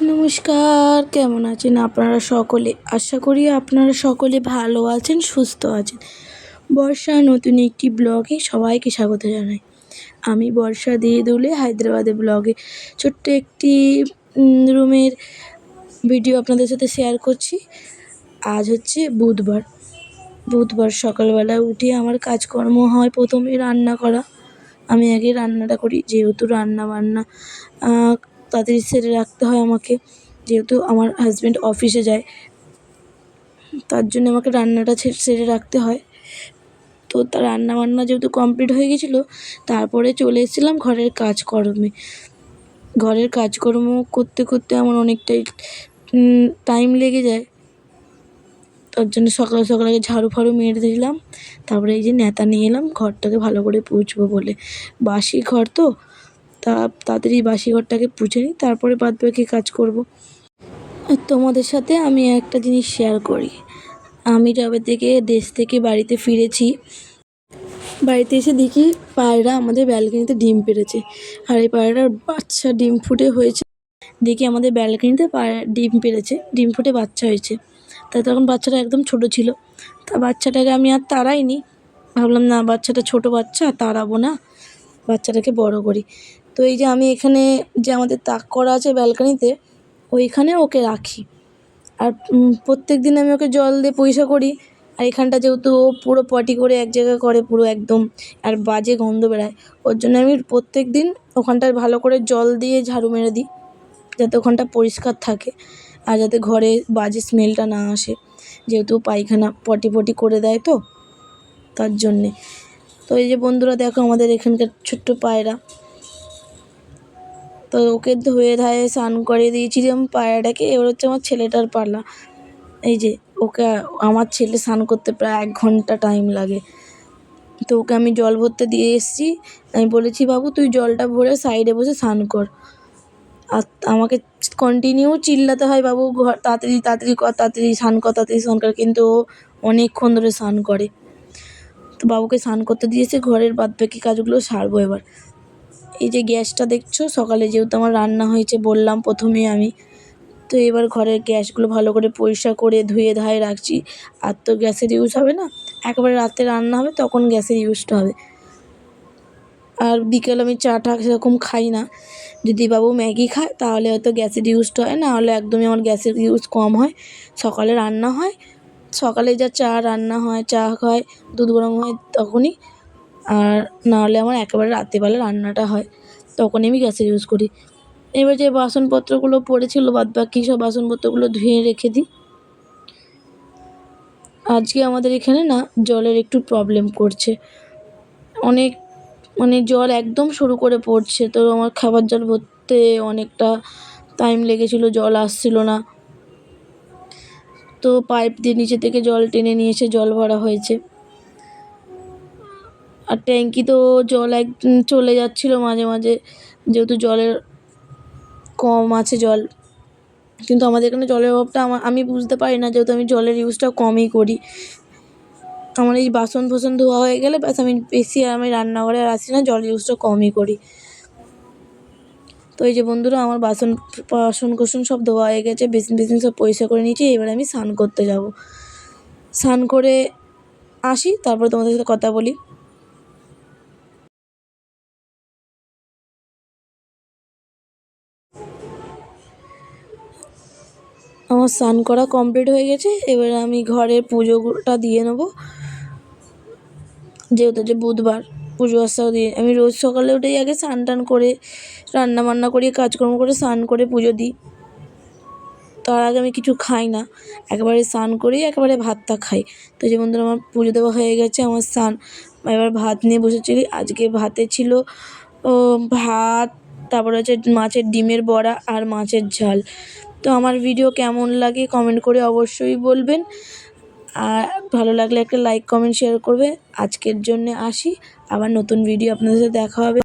নমস্কার, কেমন আছেন আপনারা সকলে? আশা করি আপনারা সকলে ভালো আছেন, সুস্থ আছেন। বর্ষা নতুন একটি ব্লগে সবাইকে স্বাগত জানাই। আমি বর্ষা দিয়ে দুলে হায়দ্রাবাদে ব্লগে ছোট্ট একটি রুমের ভিডিও আপনাদের সাথে শেয়ার করছি। আজ হচ্ছে বুধবার সকালবেলা উঠে আমার কাজকর্ম হয় প্রথমে রান্না করা। আমি আগে রান্নাটা করি, যেহেতু রান্নাবান্না তাড়াতাড়ি সেরে রাখতে হয় আমাকে, যেহেতু আমার হাজব্যান্ড অফিসে যায়, তার জন্য আমাকে রান্নাটা সেরে রাখতে হয়। তো তার রান্নাবান্না যেহেতু কমপ্লিট হয়ে গেছিলো, তারপরে চলে এসেছিলাম ঘরের কাজকর্ম করতে করতে আমার অনেকটাই টাইম লেগে যায়। তার জন্য সকাল সকাল আগে ঝাড়ু ফাড়ু মেরে দিলাম, তারপরে এই যে ন্যাতা নিয়ে এলাম ঘরটাকে ভালো করে পুছবো বলে। বাসি ঘর তো, তাড়াতাড়ি বাসি ঘরটাকে পুছে নিই, তারপরে বাদবাকি কাজ করব। আর তোমাদের সাথে আমি একটা জিনিস শেয়ার করি। আমি যবে থেকে দেশ থেকে বাড়িতে ফিরেছি, বাড়িতে এসে দেখি পায়রা আমাদের ব্যালকনিতে ডিম পেড়েছে। আর এই পায়রাটার বাচ্চা ডিম ফুটে হয়েছে, দেখি আমাদের ব্যালকনিতে ডিম পেড়েছে, ডিম ফুটে বাচ্চা হয়েছে। তা তখন বাচ্চাটা একদম ছোট ছিল, তা বাচ্চাটাকে আমি আর তাড়াইনি, ভাবলাম না বাচ্চাটা ছোট বাচ্চা, তাড়াবো না, বাচ্চাটাকে বড় করি। তো এই যে আমি এখানে যে আমাদের তাক করা আছে ব্যালকনিতে, ওইখানে ওকে রাখি। আর প্রত্যেক দিন আমি ওকে জল দিয়ে পরিষ্কার করি। আর এখানটা যেহেতু ও পুরো পটি করে এক জায়গায় করে পুরো একদম, আর বাজে গন্ধ বেরায়, ওর জন্য আমি প্রত্যেক দিন ওখানটায় ভালো করে জল দিয়ে ঝাড়ু মেরে দিই, যাতে ওখানটা পরিষ্কার থাকে আর যাতে ঘরে বাজে স্মেলটা না আসে, যেহেতু পায়খানা পটি করে দেয় তো, তার জন্যে। তো এই যে বন্ধুরা দেখো আমাদের এখানকার ছোট্ট পায়রা, তো ওকে ধুয়ে ধায়ে স্নান করে দিয়েছিলাম পায়রাটাকে। এবার হচ্ছে আমার ছেলেটার পালা। এই যে ওকে, আমার ছেলে স্নান করতে প্রায় 1 ঘন্টা টাইম লাগে। তো ওকে আমি জল ভরতে দিয়ে এসেছি, আমি বলেছি বাবু তুই জলটা ভরে সাইডে বসে স্নান কর। আর আমাকে কন্টিনিউ চিল্লাতে হয়, বাবু ঘর তাড়াতাড়ি তাড়াতাড়ি কর, তাড়াতাড়ি স্নান কর, তাড়াতাড়ি স্নান কর, কিন্তু ও অনেকক্ষণ ধরে স্নান করে। তো বাবুকে স্নান করতে দিয়েছে, ঘরের বাদবাকি কাজগুলো সারবো এবার। এই যে গ্যাসটা দেখছো, সকালে যেহেতু আমার রান্না হয়েছে বললাম প্রথমে আমি, তো এবার ঘরের গ্যাসগুলো ভালো করে পরিষ্কার করে ধুয়ে ধায়ে রাখছি। আর তো গ্যাসের ইউজ হবে না, একবারে রাতে রান্না হবে তখন গ্যাসের ইউজটা হবে। আর বিকেল আমি চা টা সেরকম খাই না, যদি বাবু ম্যাগি খায় তাহলে হয়তো গ্যাসের ইউজটা হয়, না হলে একদমই আমার গ্যাসের ইউজ কম হয়। সকালে রান্না হয়, সকালে যা চা রান্না হয়, চা খায়, দুধ গরম হয় তখনই, আর না হলে আমার একেবারে রাত্রিবেলা রান্নাটা হয়, তখনই আমি গ্যাসের ইউজ করি। এবার যে বাসনপত্রগুলো পড়েছিল বাদবাকি সব বাসনপত্রগুলো ধুয়ে রেখে দিই। আজকে আমাদের এখানে না জলের একটু প্রবলেম করছে, অনেক জল একদম শুরু করে পড়ছে। তো আমার খাবার জল ভরতে অনেকটা টাইম লেগেছিলো, জল আসছিল না। তো পাইপ দিয়ে নিচে থেকে জল টেনে নিয়ে এসে জল ভরা হয়েছে। আর ট্যাঙ্কি তো জল চলে যাচ্ছিলো মাঝে মাঝে, যেহেতু জলের কম আছে জল। কিন্তু আমাদের এখানে জলের অভাবটা আমি বুঝতে পারি না, যেহেতু আমি জলের ইউজটা কমই করি। আমার এই বাসন ধোয়া হয়ে গেলে ব্যাস, আমি বেশি আমি রান্নাঘরে আর আসি না, জলের ইউজটা কমই করি। তো এই যে বন্ধুরা আমার বাসন কোসন সব ধোয়া হয়ে গেছে, বেসিন সব পরিষ্কার করে নিয়েছি। এবার আমি স্নান করতে যাব, স্নান করে আসি, তারপরে তোমাদের সাথে কথা বলি। আমার স্নান করা কমপ্লিট হয়ে গেছে, এবার আমি ঘরের পুজোটা দিয়ে নেবো। যেহেতু যে বুধবার, পুজো আসাও দিয়ে আমি রোজ সকালে উঠেই আগে স্নান টান করে রান্না বান্না করি, কাজকর্ম করে স্নান করে পুজো দিই। তার আগে আমি কিছু খাই না, একেবারে স্নান করেই একেবারে ভাতটা খাই। তো যে বন্ধুরা আমার পুজো দেওয়া হয়ে গেছে, আমার স্নান, এবার ভাত নিয়ে বসেছি। আজকে ভাতে ছিল ভাত, তারপরে হচ্ছে মাছের ডিমের বড়া আর মাছের ঝাল। তো আমার ভিডিও কেমন লাগে কমেন্ট করে অবশ্যই বলবেন, আর ভালো লাগলে একটা লাইক কমেন্ট শেয়ার করবে। আজকের জন্য আসি, আবার নতুন ভিডিও আপনাদের সাথে দেখা হবে।